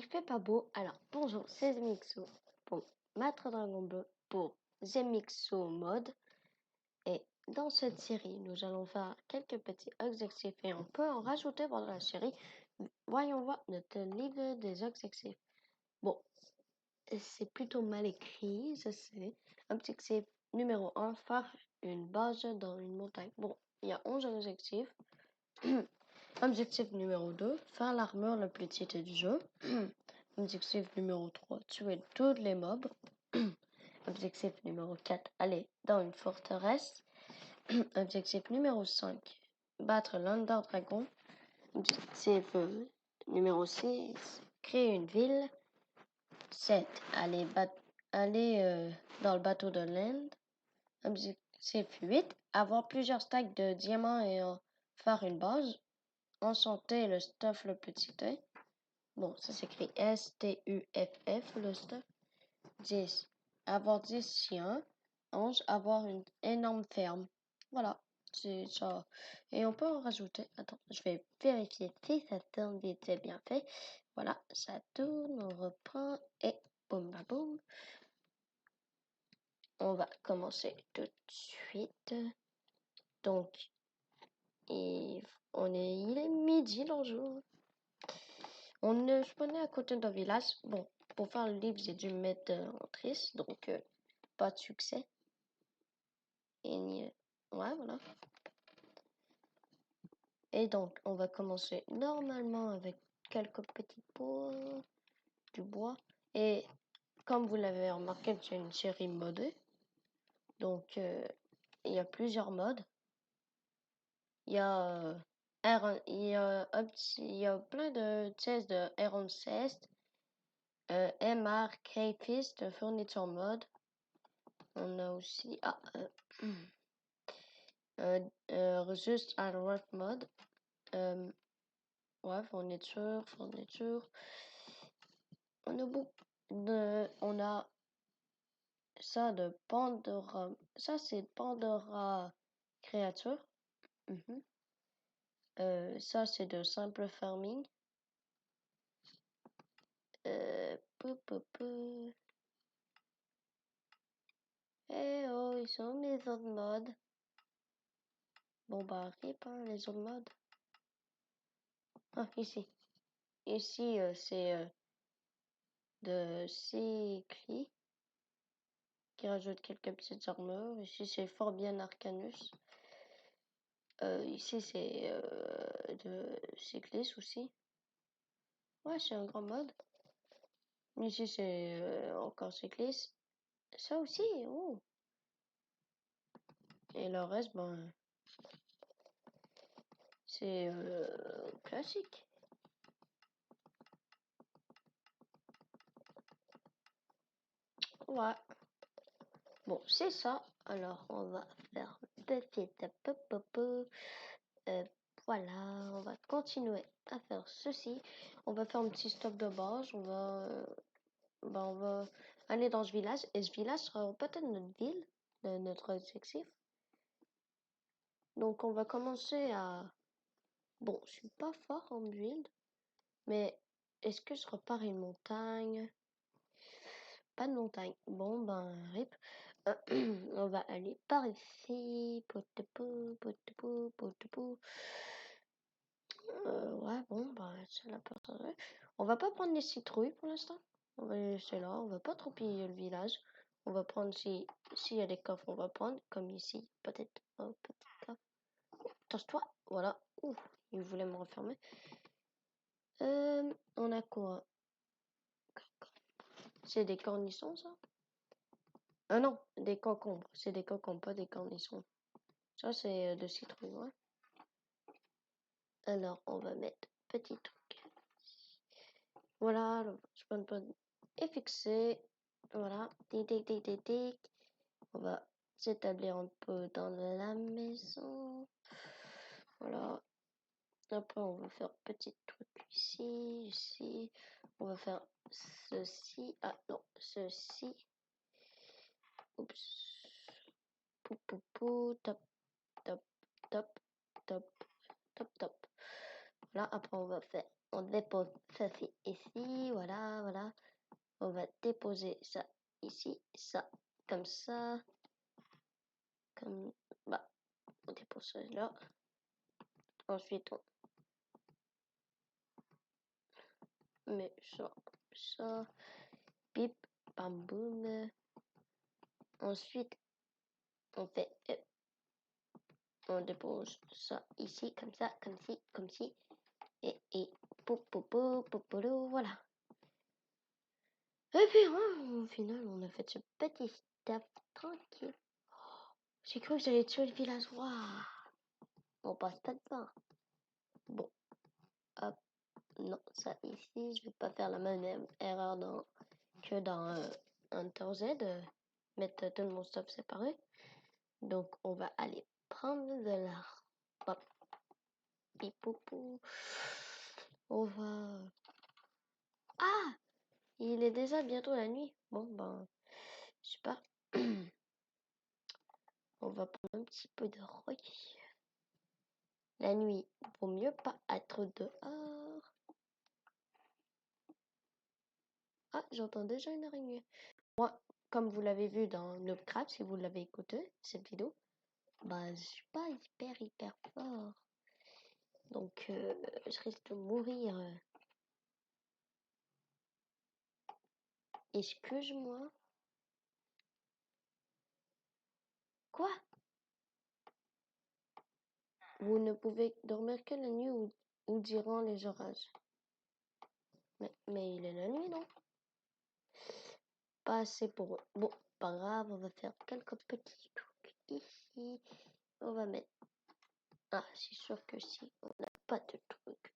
il fait pas beau, alors bonjour, c'est Zemixo pour Maître Dragon Bleu pour Zemixo Mode. Et dans cette série, nous allons faire quelques petits objectifs et on peut en rajouter pendant la série. Voyons voir notre livre des objectifs. Bon, c'est plutôt mal écrit, je sais. Objectif numéro 1, faire une base dans une montagne. Bon, il y a 11 objectifs. Objectif numéro 2, faire l'armure la plus petite du jeu. Objectif numéro 3, tuer tous les mobs. Objectif numéro 4, aller dans une forteresse. Objectif numéro 5, battre l'Under Dragon. Objectif numéro 6, créer une ville. 7, aller dans le bateau de l'Inde. Objectif 8, avoir plusieurs stacks de diamants et faire une base. Enchanter le stuff le petit œil. Bon, ça s'écrit S-T-U-F-F, le stuff. 10. Avoir 10 chiens. 11. Avoir une énorme ferme. Voilà, c'est ça. Et on peut en rajouter. Attends, je vais vérifier si ça tourne vite, c'est bien fait. Voilà, ça tourne, on reprend et boum, bah, boum. On va commencer tout de suite. Donc, il est midi dans le jour. On est spawnait à côté d'un village. Bon, pour faire le livre, j'ai dû me mettre en triste, donc pas de succès. Et ouais, voilà. Et donc, on va commencer normalement avec quelques petits pots, du bois. Et comme vous l'avez remarqué, c'est une série modée. Donc, il y a plusieurs modes. Il y a il y a plein de tests de Iron 16, MR, K-Fist, Furniture Mode. On a aussi juste un rough mode. Ouais, fourniture. On a ça de Pandora. Ça c'est Pandora créature. Ça c'est de simple farming. Eh oh, ils sont mes autres modes. Bon bah rip hein, les autres modes. Ah ici. Ici c'est de Cycli qui rajoute quelques petites armures. Ici c'est fort bien Arcanus. Ici c'est de Cyclis aussi. Ouais, c'est un grand mode. Ici c'est encore Cyclis. Ça aussi, oh. Et le reste, ben, c'est classique. Ouais. Bon, c'est ça. Alors, on va faire petite voilà, on va continuer à faire ceci. On va faire un petit stock de base. On va aller dans ce village. Et ce village sera peut-être notre ville, notre objectif. Donc, on va commencer à... Bon, je suis pas fort en build. Mais est-ce que je repars une montagne? Pas de montagne. Bon, ben, rip. On va aller par ici. Ouais, bon, ben, c'est la personne. On va pas prendre les citrouilles pour l'instant. On va les laisser là. On va pas trop piller le village. On va prendre s'il y a des coffres, on va prendre. Comme ici, peut-être. Oh, petit coffre. Touche-toi. Voilà. Ouh, il voulait me refermer. On a quoi? C'est des cornichons, ça? Ah non, des concombres. C'est des concombres, pas des cornichons. Ça, c'est de citrouille, ouais. Alors, on va mettre petit truc. Voilà, le spawn point est fixé. Voilà. Tic. On va s'établir un peu dans la maison. Voilà. Après, on va faire petit truc ici. On va faire ceci. Ah non, ceci. Oups. Top. Voilà, après on va faire On dépose ça ici, voilà, voilà. On va déposer ça ici, ça, comme ça, comme, bah, on dépose ça là. Ensuite, on met ça, pip, bam, boum. Ensuite, on fait, on dépose ça ici, comme ça, comme ci, et, voilà. Et puis, au final, on a fait ce petit stuff tranquille. J'ai cru que j'allais tuer le village. Waouh. On passe pas de temps. Bon, hop. Non, ça ici, je vais pas faire la même erreur que dans Hunter Z. Mettre tout mon stuff séparé. Donc, on va aller prendre de la hop. Pipoupou. On va... Ah! Il est déjà bientôt la nuit. Bon, ben, je sais pas. On va prendre un petit peu de rock. La nuit, vaut mieux pas être dehors. Ah, j'entends déjà une araignée. Moi, comme vous l'avez vu dans Lovecraft, si vous l'avez écouté, cette vidéo, bah, je suis pas hyper fort. Donc, je risque de mourir. Excuse-moi. Quoi? Vous ne pouvez dormir que la nuit ou durant les orages. Mais il est la nuit, non? Pas assez pour eux. Bon, pas grave, on va faire quelques petits trucs ici. On va mettre... Ah, c'est sûr que si, on n'a pas de truc.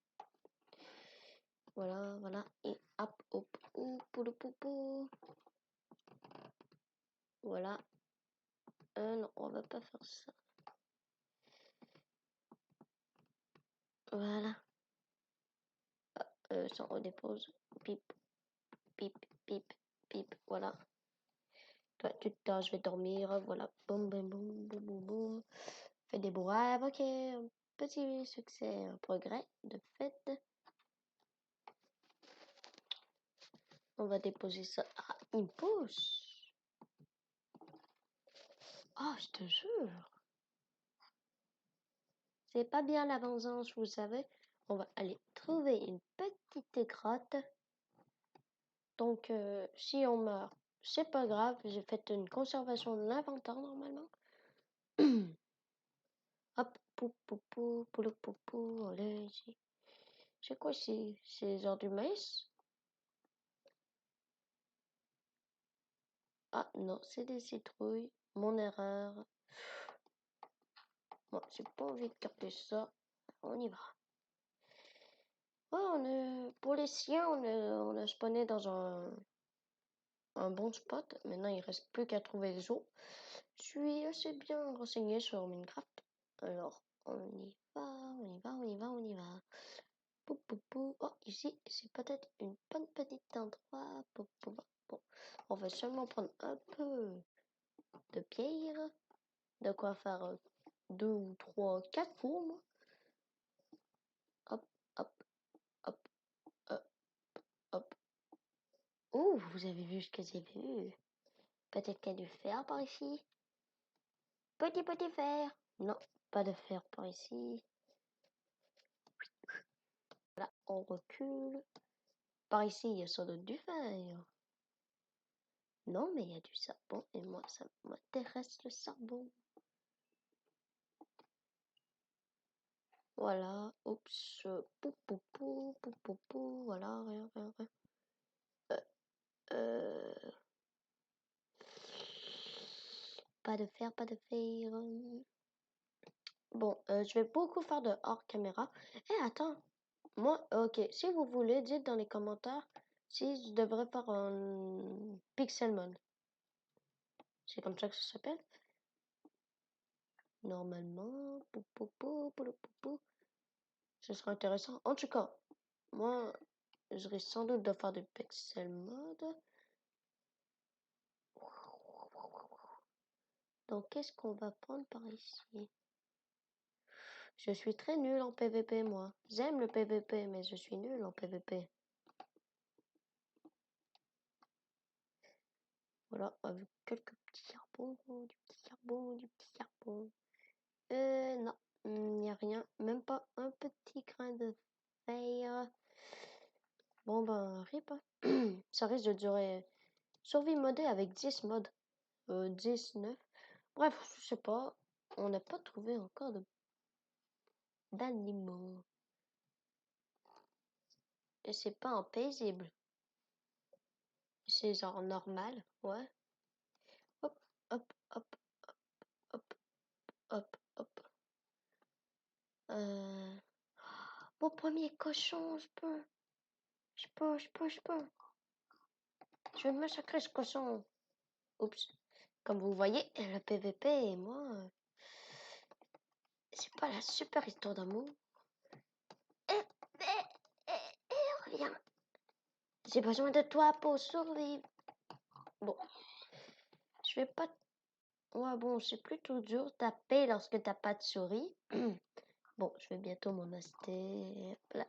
Voilà, voilà. Et hop, hop, pou. Voilà. Non, on va pas faire ça. Voilà. Ça redépose. Pip, pip, pip, pip. Voilà. Toi, tu te je vais dormir. Voilà. Boum, boum, boum, boum, boum, boum. Fais des beaux rêves. Ok. Un petit succès, un progrès de fait. On va déposer ça. Ah, il me pousse. Ah, je te jure. C'est pas bien la vengeance, vous savez. On va aller trouver une petite grotte. Donc, si on meurt, c'est pas grave. J'ai fait une conservation de l'inventaire normalement. Hop, pou, allez, c'est quoi ici? C'est genre du maïs? Ah non, c'est des citrouilles. Mon erreur. Bon, j'ai pas envie de garder ça. On y va. Ouais, pour les siens, on a spawné dans un bon spot. Maintenant, il reste plus qu'à trouver les os. Je suis assez bien renseigné sur Minecraft. Alors, on y va. Oh, ici, c'est peut-être une bonne petite endroit. Bon, on va seulement prendre un peu de pierre. De quoi faire 2 ou 3, 4 fours, moi. Hop, hop, hop, hop, hop. Oh, vous avez vu ce que j'ai vu? Peut-être qu'il y a du fer par ici. Petit fer. Non, pas de fer par ici. Voilà, on recule. Par ici, il y a sans doute du fer. Non, mais il y a du charbon et moi, ça m'intéresse le charbon. Voilà, oups, voilà, rien. Euh, pas de fer. Bon, je vais beaucoup faire de hors caméra. Eh, attends, moi, ok, si vous voulez, dites dans les commentaires si je devrais faire un Pixelmon. C'est comme ça que ça s'appelle. Normalement, ce sera intéressant. En tout cas, moi, je risque sans doute de faire du pixel mode. Donc, qu'est-ce qu'on va prendre par ici? Je suis très nul en PVP, moi. J'aime le PVP, mais je suis nul en PVP. Voilà, avec quelques petits charbons, du petit charbon, du petit charbon. Non, il n'y a rien. Même pas un petit grain de fer. Bon, ben, rip. Ça risque de durer. Survie modée avec 10 modes. 10, 9. Bref, je sais pas. On n'a pas trouvé encore d'animaux. Et c'est pas impaisible. C'est genre normal, ouais. Hop, hop, hop, hop, hop, hop. Mon premier cochon, je peux. Je peux, je peux, je peux. Je vais massacrer ce cochon. Oups. Comme vous voyez, le PVP et moi, c'est pas la super histoire d'amour. Reviens. J'ai besoin de toi pour survivre. Bon, je vais pas. Ouais, bon, c'est plutôt dur taper lorsque t'as pas de souris. Bon, je vais bientôt m'en acheter. Là.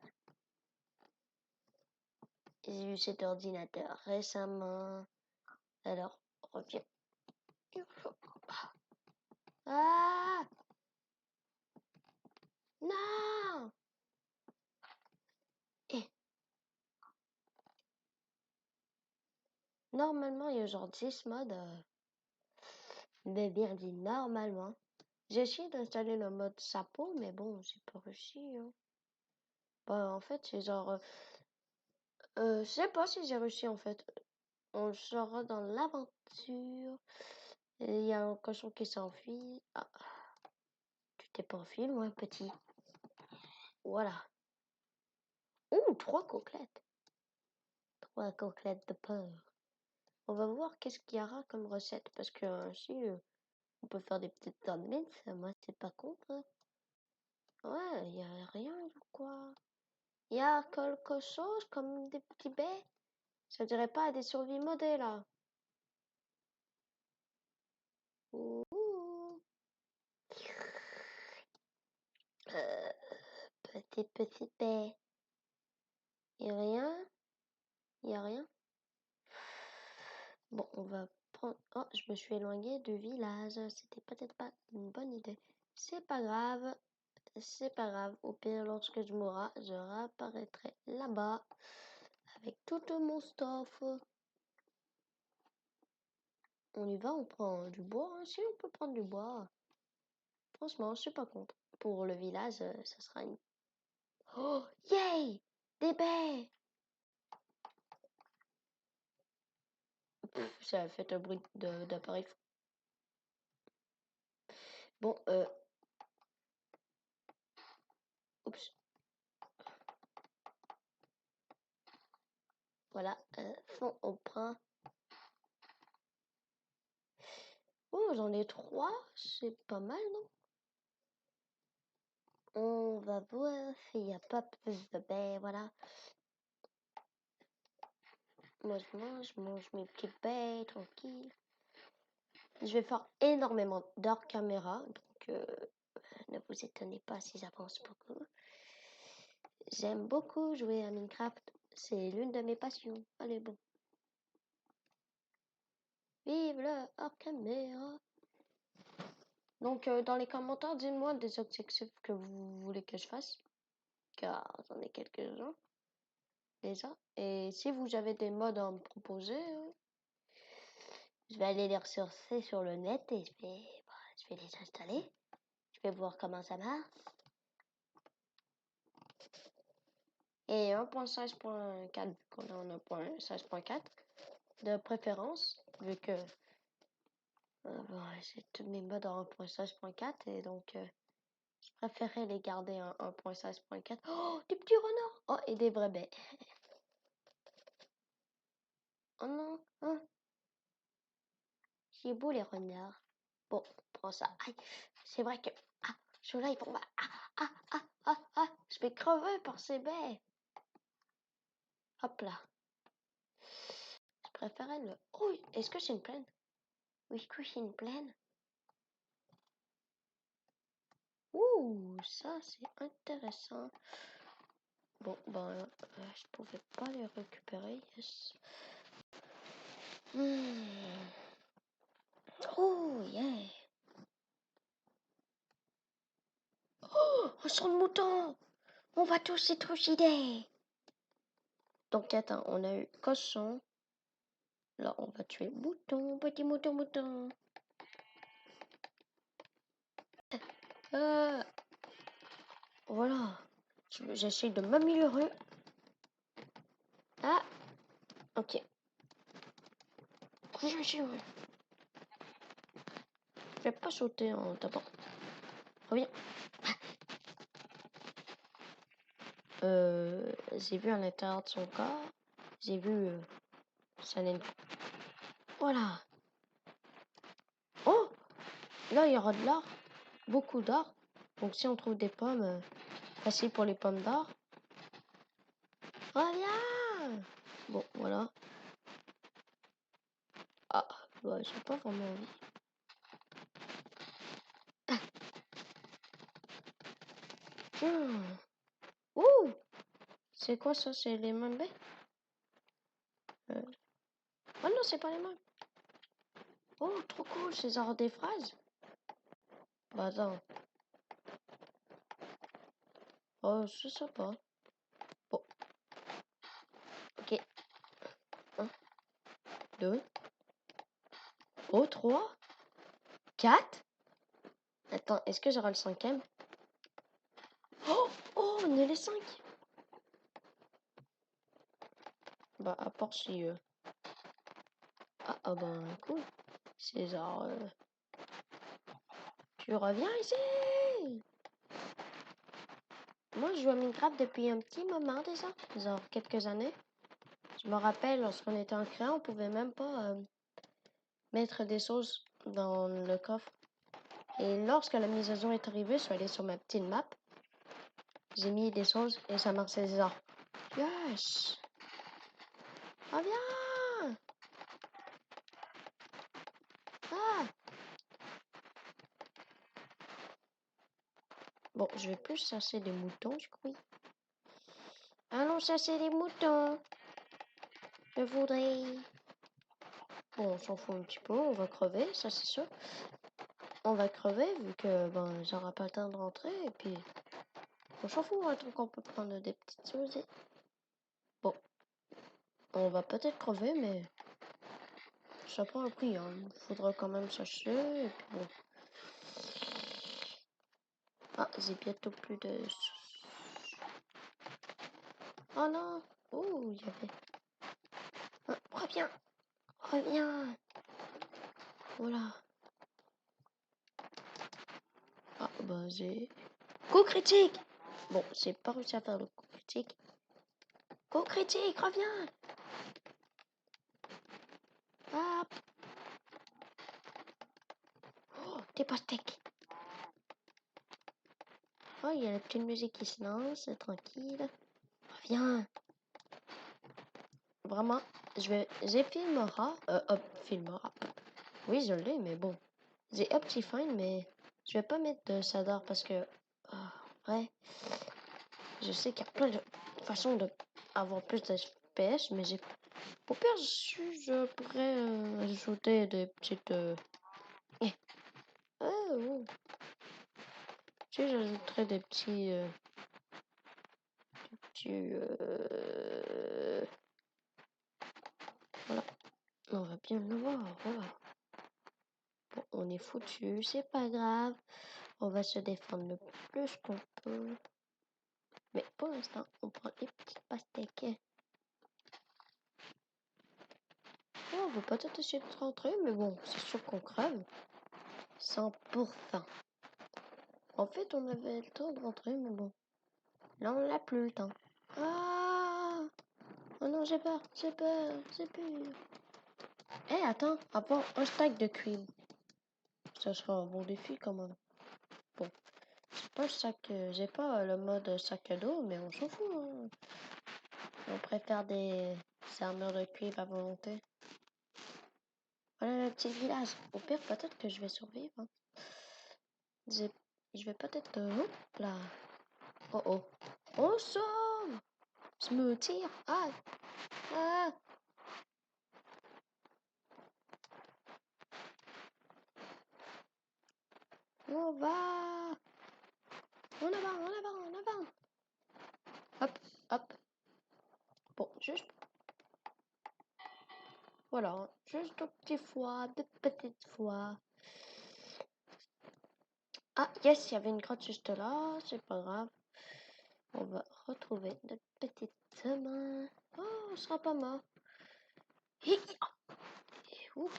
J'ai eu cet ordinateur récemment. Alors, reviens. Ah! Non! Eh, normalement, il y a genre 10 modes. Mais bien dit, normalement. J'ai essayé d'installer le mode chapeau, mais bon, j'ai pas réussi. Hein. Bah, en fait, c'est genre. Je sais pas si j'ai réussi en fait. On sera dans l'aventure. Il y a un cochon qui s'enfuit. Ah, tu t'es pas enfui, loin, petit. Voilà. Ouh, 3 côtelettes. 3 côtelettes de peur. On va voir qu'est-ce qu'il y aura comme recette. Parce que si on peut faire des petites sandwiches, moi c'est pas contre. Hein. Ouais, il y a rien, je crois. Il y a quelque chose comme des petits baies. Ça dirait pas à des survies modées là. Ouh. Euh, petit baie. Y a rien? Y a rien? Bon, on va prendre. Oh, je me suis éloignée du village. C'était peut-être pas une bonne idée. C'est pas grave. C'est pas grave. Au pire, lorsque je mourrai, je réapparaîtrai là-bas avec tout mon stuff. On y va, on prend du bois. Hein. Si on peut prendre du bois. Franchement, je suis pas contre. Pour le village, ça sera une. Oh, yay! Des baies! Ça a fait un bruit d'appareil. Bon, oups. Voilà, on prend. Oh, j'en ai 3, c'est pas mal, non? On va voir s'il n'y a pas plus de baies, voilà. Moi, je mange mes petits baies, tranquille. Je vais faire énormément d'heures caméra, donc ne vous étonnez pas si j'avance beaucoup. J'aime beaucoup jouer à Minecraft, c'est l'une de mes passions. Allez, bon. Vive le hors caméra! Donc, dans les commentaires, dites-moi des objectifs que vous voulez que je fasse, car j'en ai quelques-uns déjà. Et si vous avez des modes à me proposer, je vais aller les rechercher sur le net et je vais les installer. Je vais voir comment ça marche. Et 1.16.4, vu qu'on est en 1.16.4, de préférence, vu que j'ai tous mes modes en 1.16.4 et donc je préférais les garder en 1.16.4. Oh, des petits renards! Oh, et des vrais baies. Oh non, hein? C'est beau les renards. Bon, on prend ça. Aïe, c'est vrai que ceux-là ils vont je vais crever par ces baies. Hop là. Je préférais le. Oh, est-ce que c'est une plaine? Oui, est-ce que c'est une plaine? Ouh, ça c'est intéressant. Bon, ben, je pouvais pas les récupérer. Yes. Oh, yeah. Oh, un sang de mouton. On va tous être trucider. Donc, attends, on a eu cochon. Là, on va tuer mouton, petit mouton, mouton. Voilà. J'essaie de m'améliorer. Ah, ok. Je vais pas sauter en tapant. Reviens. J'ai vu à l'intérieur de son corps. J'ai vu sa laine. Voilà. Oh, là, il y aura de l'or. Beaucoup d'or. Donc, si on trouve des pommes, facile pour les pommes d'or. Reviens. Bon, voilà. Ah, bah, j'ai pas vraiment envie. Ouh, c'est quoi ça? C'est les membes? Oh non, c'est pas les membes. Oh, trop cool, c'est genre des phrases. Bah attends. Oh, je sais pas. Bon. Ok. 1, 2. Oh, 3. 4. Attends, est-ce que j'aurai le 5e? Oh, oh, on est les 5. Bah, à part si... Ah, ben, cool. C'est genre... Tu reviens ici? Moi, je joue à Minecraft depuis un petit moment déjà. Genre quelques années. Je me rappelle, lorsqu'on était en créa, on pouvait même pas mettre des choses dans le coffre. Et lorsque la mise à jour est arrivée, je suis allée sur ma petite map. J'ai mis des choses et ça marchait genre. Yes! Reviens! Ah! Bon, je vais plus chasser des moutons, je crois. Allons chasser des moutons. Je voudrais... Bon, on s'en fout un petit peu, on va crever, ça c'est sûr. On va crever vu que ben j'aurai pas le temps de rentrer et puis on s'en fout, hein, donc on peut prendre des petites choses. Bon, on va peut-être crever, mais ça prend un prix, hein. Il faudra quand même chercher et puis bon. Ah, j'ai bientôt plus de... Oh non! Oh, il y avait... Ah, reviens! Reviens! Voilà. Ah, bah j'ai... Coup critique! Bon, j'ai pas réussi à faire le coup critique. Coup critique, reviens! Ah! Oh, t'es pas steak! Oh, il y a la petite musique qui se lance, tranquille. Reviens! Vraiment, j'ai Filmora. Filmora. Oui, je l'ai, mais bon. J'ai Optifine, mais je vais pas mettre de Sadar parce que... ouais. Je sais qu'il y a plein de façons d'avoir plus de FPS, mais j'ai... Au pire, je pourrais ajouter des petites... Eh. Oh. Si j'ajouterais des petits... Voilà. On va bien le voir, voilà. Bon, on est foutu, c'est pas grave. On va se défendre le plus qu'on peut. Mais pour l'instant, on prend les petites pastèques. Oh, on va peut-être essayer de rentrer, mais bon, c'est sûr qu'on crève. 100%. En fait, on avait le temps de rentrer, mais bon. Là, on n'a plus le temps. Ah! Oh non, j'ai peur, j'ai peur, j'ai peur. Eh, attends, avoir un stack de cuivre. Ça sera un bon défi quand même. Bon, c'est pas le sac, j'ai pas le mode sac à dos, mais on s'en fout, hein. On préfère des armures de cuivre à volonté. Voilà le petit village. Au pire, peut-être que je vais survivre, hein. Je vais peut-être... hop là. Oh oh. On sauve! Je me tire. Ah! Ah! On va! En avant, en avant, en avant! Hop, hop. Bon, juste... Voilà, juste de petites fois, de petites fois. Ah, yes, il y avait une grotte juste là, c'est pas grave. On va retrouver notre petite main. Oh, on sera pas mort. Hi! Ouh.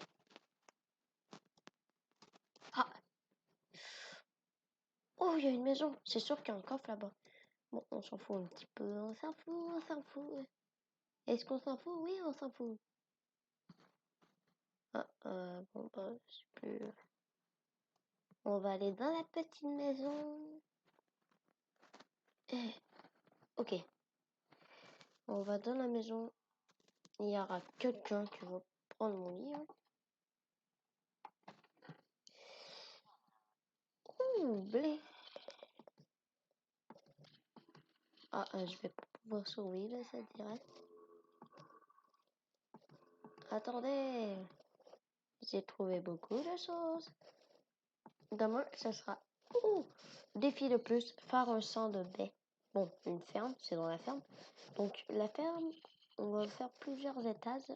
Ah! Oh, il y a une maison. C'est sûr qu'il y a un coffre là-bas. Bon, on s'en fout un petit peu. On s'en fout, on s'en fout. Est-ce qu'on s'en fout? Oui, on s'en fout. Ah, bon, bah, je sais plus. On va aller dans la petite maison. Eh, ok. On va dans la maison. Il y aura quelqu'un qui va prendre mon lit. Hein. Ouh, blé. Ah, je vais pas pouvoir sauver là, ça dirait. Attendez. J'ai trouvé beaucoup de choses. Demain, ce sera... Ouh, défi de plus, faire un sang de baie. Bon, une ferme, c'est dans la ferme. Donc, la ferme, on va faire plusieurs étages.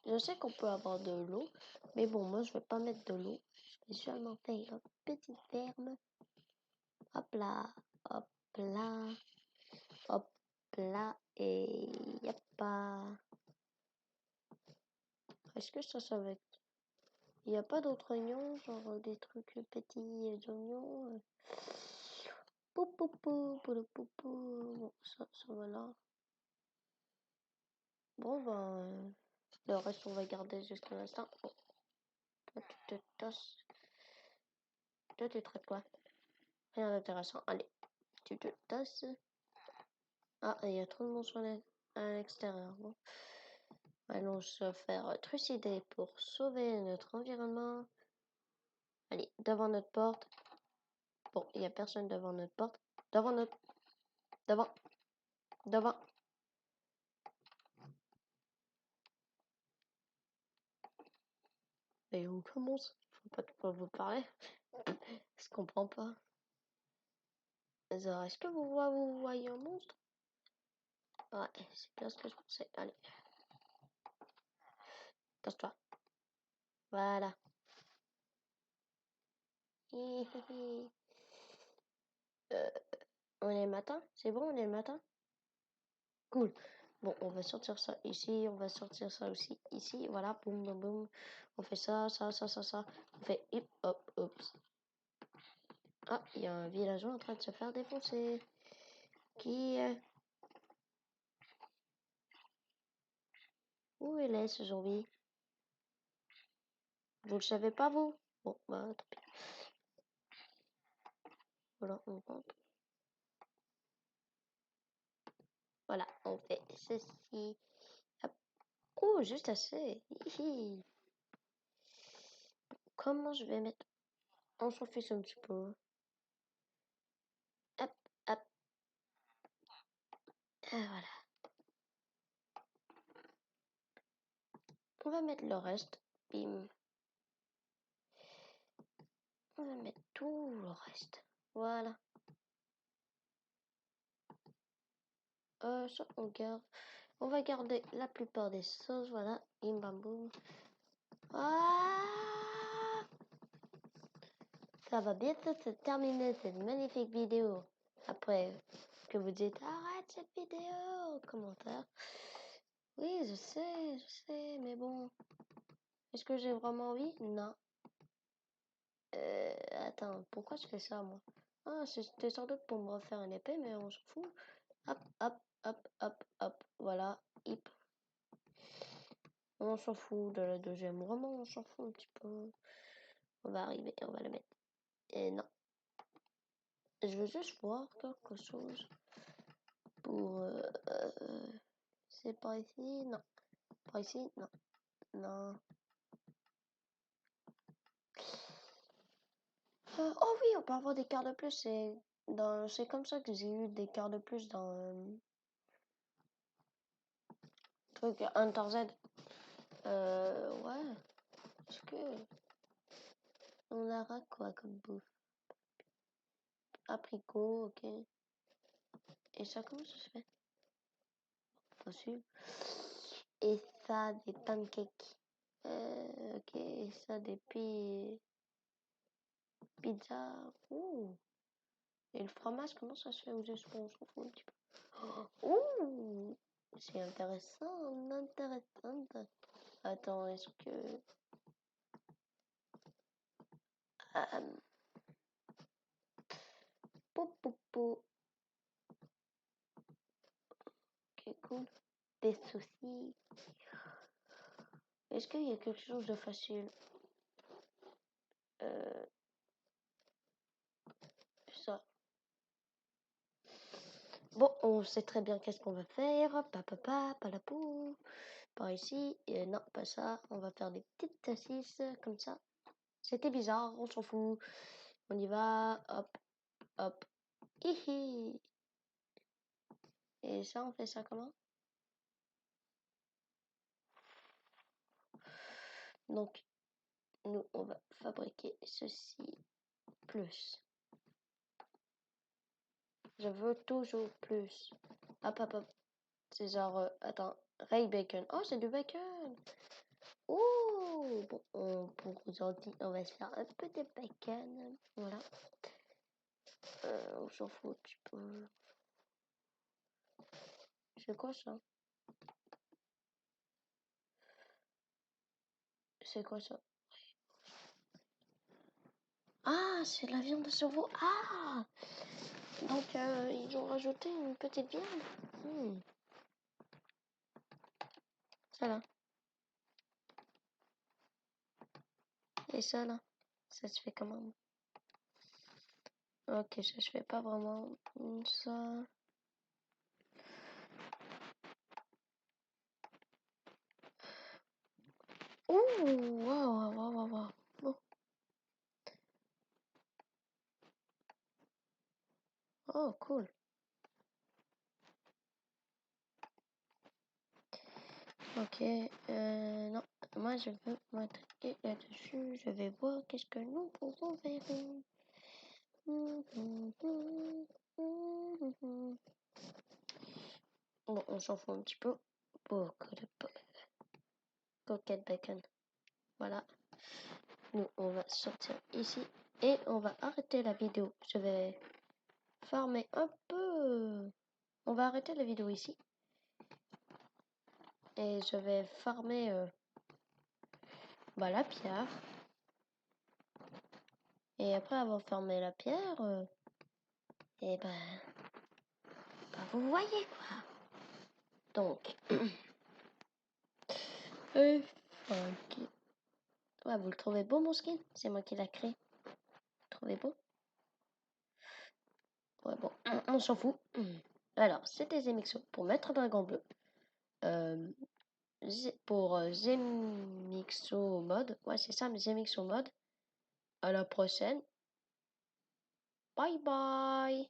Je sais qu'on peut avoir de l'eau, mais bon, moi, je vais pas mettre de l'eau. Je vais seulement faire une petite ferme. Hop là, hop là, hop là, et y'a pas. Est-ce que ça va être... Il n'y a pas d'autres oignons, genre des trucs petits oignons. Pou, pou, pou, pou, pou, pou. Bon, ça va là. Bon, ben, le reste, on va garder jusqu'à l'instant. Oh. Toi, tu te tasses. Toi, tu traites quoi? Rien d'intéressant. Allez, tu te tasses. Ah, il y a trop de monde à l'extérieur. Bon. Allons se faire trucider pour sauver notre environnement. Allez, devant notre porte. Bon, il n'y a personne devant notre porte. Devant notre... Devant. Devant. Et on commence. Faut pas de quoi vous parler. Je comprends pas. Alors, est-ce que vous voyez un monstre? Ouais, c'est bien ce que je pensais. Allez. Casse-toi. Voilà. On est le matin? C'est bon, on est le matin? Cool. Bon, on va sortir ça ici, on va sortir ça aussi ici. Voilà, boum, boum, boum. On fait ça, ça, ça, ça, ça. On fait hip, hop, hop. Ah, il y a un villageois en train de se faire défoncer. Qui Où il est ce zombie? Vous le savez pas, vous? Bon, bah, tant pis. Voilà, on rentre. Voilà, on fait ceci. Hop. Oh, juste assez. Hihi. Comment je vais mettre... On s'en fiche un petit peu. Hop, hop. Ah, voilà. On va mettre le reste. Bim. On va mettre tout le reste. Voilà. Ça, on garde. On va garder la plupart des sauces. Voilà. Bim, bam, boum. Ah, ça va bientôt se terminer cette magnifique vidéo. Après que vous dites arrête cette vidéo, commentaire. Oui, je sais, mais bon. Est-ce que j'ai vraiment envie? Non. Attends, pourquoi je fais ça, moi? Ah, c'était sans doute pour me refaire une épée, mais on s'en fout. Hop, hop, hop, hop, hop. Voilà. Hip. On s'en fout de la deuxième. Vraiment, on s'en fout un petit peu. On va arriver, on va le mettre. Et non. Je veux juste voir quelque chose. Pour... c'est par ici? Non. Par ici? Non. Non. Oh oui, on peut avoir des cartes de plus. C'est comme ça que j'ai eu des cartes de plus dans truc Hunter Z. Ouais. Est-ce que on aura quoi comme bouffe? Abricot, ok. Et ça, comment ça se fait? Possible. Et ça, des pancakes. Ok. Et ça, des pizzas. Ouh. Et le fromage, comment ça se fait aux escons? On s'en fout un petit peu. Ouh. C'est intéressant, intéressant. Attends, est-ce que... pou, pou, pou. Ok, cool. Des soucis. Est-ce qu'il y a quelque chose de facile? Ça. Bon, on sait très bien qu'est-ce qu'on va faire. Papa, palapou. Par ici. Et non, pas ça. On va faire des petites saucisses comme ça. C'était bizarre, on s'en fout. On y va. Hop, hop. Hihi. Et ça, on fait ça comment? Donc, nous, on va fabriquer ceci plus. Je veux toujours plus. Hop, hop, hop. C'est genre, attends, Ray Bacon. Oh, c'est du bacon. Oh, bon, pour aujourd'hui, on va se faire un peu de bacon. Voilà. On s'en fout un petit peu. C'est quoi ça? C'est quoi ça? Ah, c'est de la viande de cerveau. Ah! Donc, ils ont rajouté une petite viande. Ça là. Et ça là. Ça se fait comment? Ok, ça se fait pas vraiment. Ça. Ouh, waouh, waouh, waouh, waouh. Bon. Oh, cool. Ok, non, moi je veux m'attaquer là-dessus. Je vais voir qu'est-ce que nous pouvons faire. Bon, on s'en fout un petit peu. Beaucoup de coquette bacon. Voilà. Nous, on va sortir ici et on va arrêter la vidéo. Je vais farmer un peu. On va arrêter la vidéo ici. Et je vais farmer la pierre. Et après avoir farmé la pierre, et vous voyez quoi. Donc, ok. Ouais, vous le trouvez beau mon skin? C'est moi qui l'a créé. Vous le trouvez beau? Ouais, bon, on s'en fout. Alors, c'était Zemixo pour Maître Dragon Bleu. Pour Zemixo mode. Ouais, c'est ça, mais Zemixo mode. À la prochaine. Bye bye.